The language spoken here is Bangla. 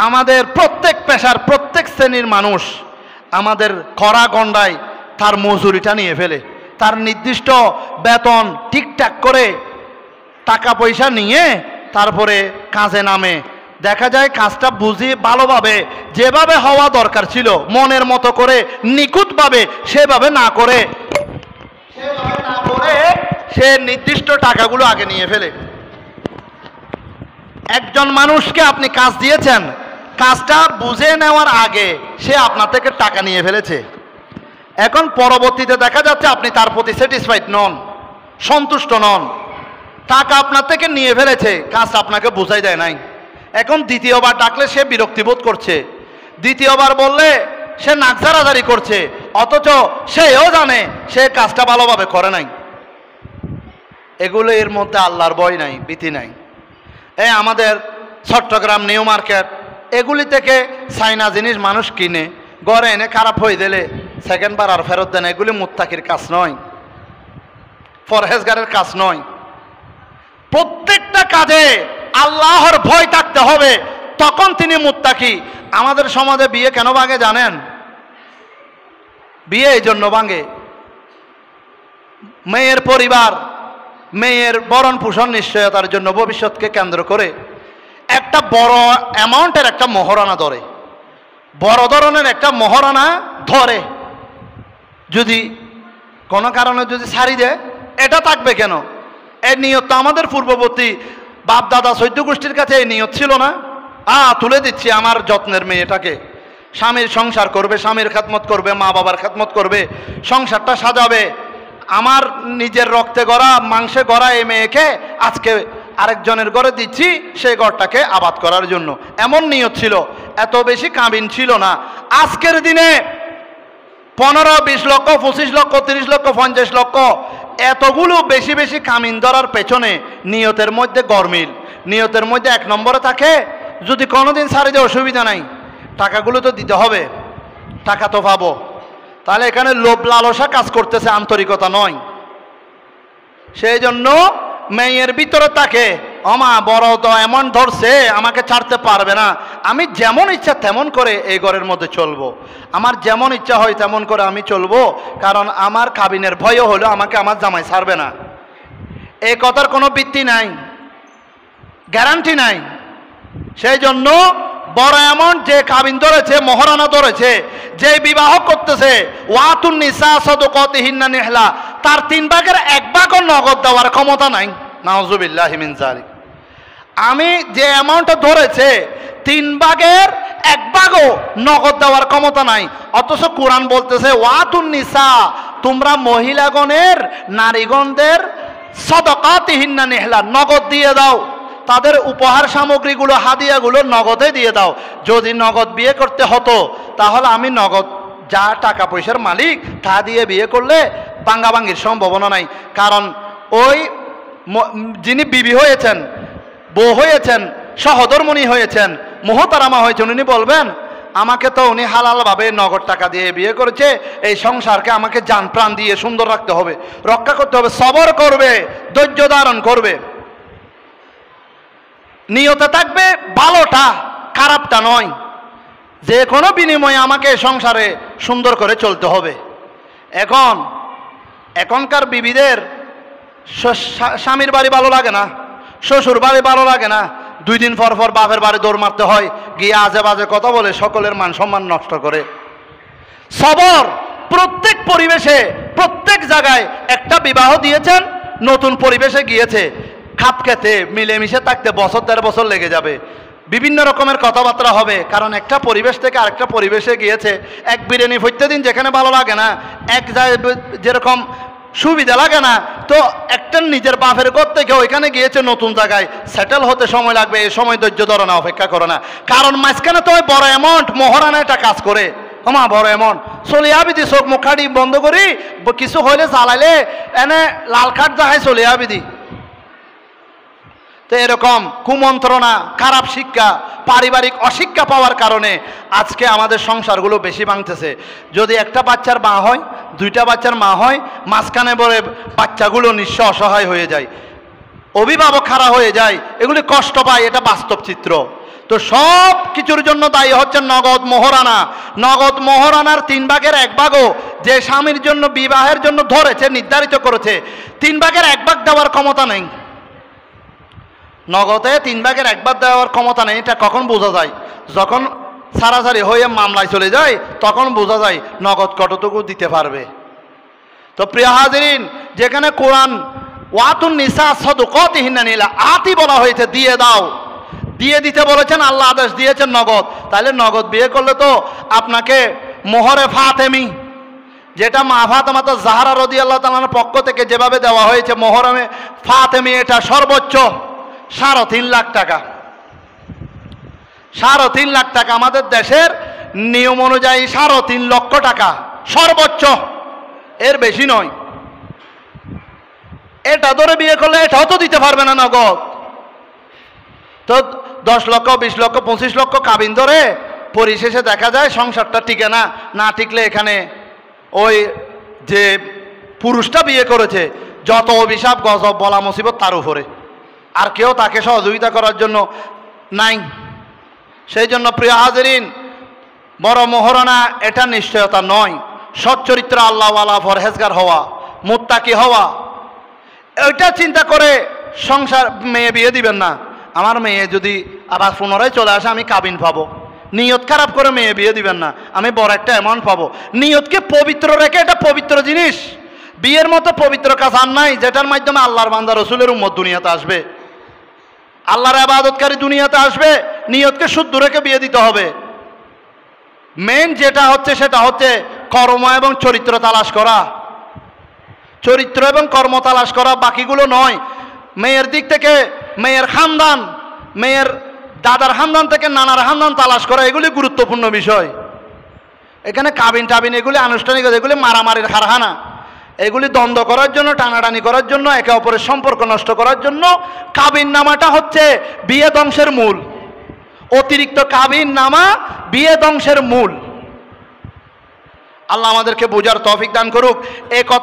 আমাদের প্রত্যেক পেশার প্রত্যেক শ্রেণীর মানুষ আমাদের কড়া গন্ডায় তার মজুরিটা নিয়ে ফেলে, তার নির্দিষ্ট বেতন ঠিকঠাক করে টাকা পয়সা নিয়ে তারপরে কাজে নামে। দেখা যায় কাজটা বুঝি ভালোভাবে যেভাবে হওয়া দরকার ছিল মনের মতো করে নিখুঁতভাবে সেভাবে না করে সে নির্দিষ্ট টাকাগুলো আগে নিয়ে ফেলে। একজন মানুষকে আপনি কাজ দিয়েছেন, কাজটা বুঝে নেওয়ার আগে সে আপনার থেকে টাকা নিয়ে ফেলেছে। এখন পরবর্তীতে দেখা যাচ্ছে আপনি তার প্রতি স্যাটিসফাইড নন, সন্তুষ্ট নন, টাকা আপনার থেকে নিয়ে ফেলেছে, কাজ আপনাকে বুঝাই দেয় নাই। এখন দ্বিতীয়বার ডাকলে সে বিরক্তিবোধ করছে, দ্বিতীয়বার বললে সে নাকঝাড়াঝাড়ি করছে, অথচ সেও জানে সে কাজটা ভালোভাবে করে নাই। এগুলো এর মধ্যে আল্লাহর ভয় নাই, ভীতি নাই। এই আমাদের চট্টগ্রাম নিউ মার্কেট এগুলি থেকে চাইনা জিনিস মানুষ কিনে ঘরে এনে খারাপ হয়ে দিলে সেকেন্ড বার আর ফেরত দেন। এগুলি মুত্তাকির কাজ নয়, পরহেজগারের কাজ নয়। প্রত্যেকটা কাজে আল্লাহর ভয় থাকতে হবে, তখন তিনি মুত্তাকি। আমাদের সমাজে বিয়ে কেন ভাঙে জানেন? বিয়ে এই জন্য ভাঙে, মেয়ের পরিবার মেয়ের ভরণ পোষণ নিশ্চয়তার জন্য ভবিষ্যৎকে কেন্দ্র করে একটা বড় অ্যামাউন্টের একটা মহারণা ধরে, বড় ধরনের একটা মহারণা ধরে। যদি কোনো কারণে যদি ছাড়ি দেয়, এটা থাকবে কেন? এই নিয়ত তো আমাদের পূর্ববর্তী বাপ দাদা চৈদ্য গোষ্ঠীর কাছে এই নিয়ত ছিল না। তুলে দিচ্ছি আমার যত্নের মেয়েটাকে, স্বামীর সংসার করবে, স্বামীর খেদমত করবে, মা বাবার খেদমত করবে, সংসারটা সাজাবে। আমার নিজের রক্তে গড়া মাংসে গড়া এই মেয়েকে আজকে আরেকজনের ঘরে দিচ্ছি সেই ঘরটাকে আবাদ করার জন্য, এমন নিয়ত ছিল। এত বেশি কাবিন ছিল না। আজকের দিনে 15, 20 লক্ষ, 25 লক্ষ, 30 লক্ষ, 50 লক্ষ এতগুলো বেশি বেশি কামিন ধরার পেছনে নিয়তের মধ্যে গরমিল, নিয়তের মধ্যে এক নম্বরে থাকে যদি কোনোদিন ছাড়ে দেয় অসুবিধা নাই, টাকাগুলো তো দিতে হবে, টাকা তো পাবো। তাহলে এখানে লোভ লালসা কাজ করতেছে, আন্তরিকতা নয়। সেই জন্য মেয়ের ভিতরে থাকে মা বড় তো এমন ধরছে আমাকে ছাড়তে পারবে না, আমি যেমন ইচ্ছা তেমন করে এই ঘরের মধ্যে চলবো, আমার যেমন ইচ্ছা হয় তেমন করে আমি চলবো, কারণ আমার কাবিনের ভয়ও হলো আমাকে আমার জামাই ছাড়বে না। এই কথার কোনো ভিত্তি নাই, গ্যারান্টি নাই। সেই জন্য বড় অ্যামাউন্ট যে কাবিন ধরেছে, মহারানা ধরেছে, যে বিবাহ করতেছে, ওয়াতুন নিসা সাদাকাতিহিন্না নিহলা, তার 3 ভাগের 1 ভাগও নগদ দেওয়ার ক্ষমতা নাই। নাউযুবিল্লাহি মিন যালিক। আমি যে অ্যামাউন্টটা ধরেছে 3 ভাগের 1 ভাগও নগদ দেওয়ার ক্ষমতা নাই, অথচ কোরআন বলতেছে ওয়াতুন নিসা, তোমরা মহিলাগণের নারীগণদের সাদাকাতিহিন্না নিহলা, নগদ দিয়ে দাও, তাদের উপহার সামগ্রীগুলো হাদিয়াগুলো নগদে দিয়ে দাও। যদি নগদ বিয়ে করতে হতো তাহলে আমি নগদ যা টাকা পয়সার মালিক তা দিয়ে বিয়ে করলে ভাঙ্গাভাঙ্গির সম্ভাবনা নাই। কারণ ওই যিনি বিবি হয়েছেন, বউ হয়েছেন, সহধর্মণী হয়েছেন, মোহতারামা হয়েছেন, উনি বলবেন আমাকে তো উনি হালালভাবে নগদ টাকা দিয়ে বিয়ে করেছে, এই সংসারকে আমাকে জান প্রাণ দিয়ে সুন্দর রাখতে হবে, রক্ষা করতে হবে, সবর করবে, ধৈর্য ধারণ করবে। নিয়তে থাকবে ভালোটা, খারাপটা নয়। যে কোনো বিনিময়ে আমাকে সংসারে সুন্দর করে চলতে হবে। এখনকার বিবিদের স্বামীর বাড়ি ভালো লাগে না, শ্বশুর বাড়ি ভালো লাগে না, 2 দিন পর পর বাপের বাড়ি দৌড় মারতে হয়, গিয়ে আজে বাজে কথা বলে সকলের মান সম্মান নষ্ট করে। সবর, প্রত্যেক পরিবেশে প্রত্যেক জায়গায় একটা বিবাহ দিয়েছেন, নতুন পরিবেশে গিয়েছে, খাপ খেতে মিলেমিশে থাকতে বছর 1.5 বছর লেগে যাবে, বিভিন্ন রকমের কথাবার্তা হবে। কারণ একটা পরিবেশ থেকে আরেকটা পরিবেশে গিয়েছে। এক বিরিয়ানি প্রত্যেকদিন যেখানে ভালো লাগে না, এক জায়গায় যেরকম সুবিধা লাগে না, তো একটা নিজের বাপের ঘর থেকে ওইখানে গিয়েছে, নতুন জায়গায় সেটেল হতে সময় লাগবে। এই সময় ধৈর্য ধরো না, অপেক্ষা করো না। কারণ মাঝখানে তো ওই বড় অ্যামাউন্ট মহারানা একটা কাজ করে, মা বড় অ্যামাউন্ট চলে আবিদি, চোখ মুখ খাড়ি বন্ধ করি, কিছু হইলে জ্বালাইলে এনে লাল কাঠ দেখায় চলে আবিদি। তো এরকম কুমন্ত্রণা, খারাপ শিক্ষা, পারিবারিক অশিক্ষা পাওয়ার কারণে আজকে আমাদের সংসারগুলো বেশি ভাঙতেছে। যদি একটা বাচ্চার মা হয়, 2টা বাচ্চার মা হয়, মাঝখানে পরে বাচ্চাগুলো নিঃস্ব অসহায় হয়ে যায়, অভিভাবক খারাপ হয়ে যায়, এগুলি কষ্ট পায়, এটা বাস্তব চিত্র। তো সব কিছুর জন্য দায়ী হচ্ছে নগদ মোহরানা। নগদ মোহরানার 3 ভাগের 1 ভাগও যে স্বামীর জন্য বিবাহের জন্য ধরেছে, নির্ধারিত করেছে, 3 ভাগের 1 ভাগ দেওয়ার ক্ষমতা নেই। নগদে 3 ভাগের 1 ভাগ দেওয়ার ক্ষমতা নেই। এটা কখন বোঝা যায়? যখন সারাসারি হয়ে মামলায় চলে যায়, তখন বোঝা যায় নগদ কতটুকু দিতে পারবে। তো প্রিয় হাজিরিন, যেখানে কোরআন ওয়াতুন নিসা সাদুকাতিহিন্না নিলা আতি বলা হয়েছে, দিয়ে দাও, দিয়ে দিতে বলেছেন, আল্লাহ আদেশ দিয়েছেন নগদ। তাহলে নগদ বিয়ে করলে তো আপনাকে মোহরে ফাতেমি, যেটা মা ফাতেমা জাহরা রাদিয়াল্লাহু তাআলার পক্ষ থেকে যেভাবে দেওয়া হয়েছে মোহরমে ফাতেমি, এটা সর্বোচ্চ 3.5 লাখ টাকা। 3.5 লাখ টাকা আমাদের দেশের নিয়ম অনুযায়ী 3.5 লক্ষ টাকা সর্বোচ্চ, এর বেশি নয়। এটা ধরে বিয়ে করলে এটাও তো দিতে পারবে না নগদ। তো 10 লক্ষ, 20 লক্ষ, 25 লক্ষ কাবিন ধরে পরিশেষে দেখা যায় সংসারটা টিকে না। না টিকলে এখানে ওই যে পুরুষটা বিয়ে করেছে যত অভিশাপ গজব বলা মুসিবত তার উপরে, আর কেউ তাকে সহযোগিতা করার জন্য নাই। সেই জন্য প্রিয় হাজিরিন, বড় মোহরানা এটা নিশ্চয়তা নয়। সচ্চরিত্র আল্লাহওয়ালা পরহেজগার হওয়া, মুত্তাকি হওয়া, ওইটা চিন্তা করে সংসার মেয়ে বিয়ে দিবেন না। আমার মেয়ে যদি আবার পুনরায় চলে আসে আমি কাবিন পাবো, নিয়ত খারাপ করে মেয়ে বিয়ে দিবেন না, আমি বড় একটা অ্যামাউন্ট পাবো। নিয়তকে পবিত্র রেখে, এটা পবিত্র জিনিস, বিয়ের মতো পবিত্র কাজ আর নাই যেটার মাধ্যমে আল্লাহর বান্দা রসুলের উম্মত দুনিয়াতে আসবে, আল্লাহর ইবাদতকারী দুনিয়াতে আসবে। নিয়তকে শুদ্ধ রেখে বিয়ে দিতে হবে। মেন যেটা হচ্ছে সেটা হচ্ছে কর্ম এবং চরিত্র তালাশ করা, চরিত্র এবং কর্ম তালাশ করা, বাকিগুলো নয়। মেয়ের দিক থেকে মেয়ের খানদান, মেয়ের দাদার খানদান থেকে নানার খানদান তালাশ করা, এগুলি গুরুত্বপূর্ণ বিষয়। এখানে কাবিন টাবিন এগুলি আনুষ্ঠানিক, এগুলি মারামারির কারখানা, এগুলি দ্বন্দ্ব করার জন্য, টানাটানি করার জন্য, একে অপরের সম্পর্ক নষ্ট করার জন্য। কাবিন নামাটা হচ্ছে বিয়ে ধ্বংসের মূল। অতিরিক্ত কাবিন নামা বিয়ে ধ্বংসের মূল। আল্লাহ আমাদেরকে বোঝার তৌফিক দান করুক। এই কথা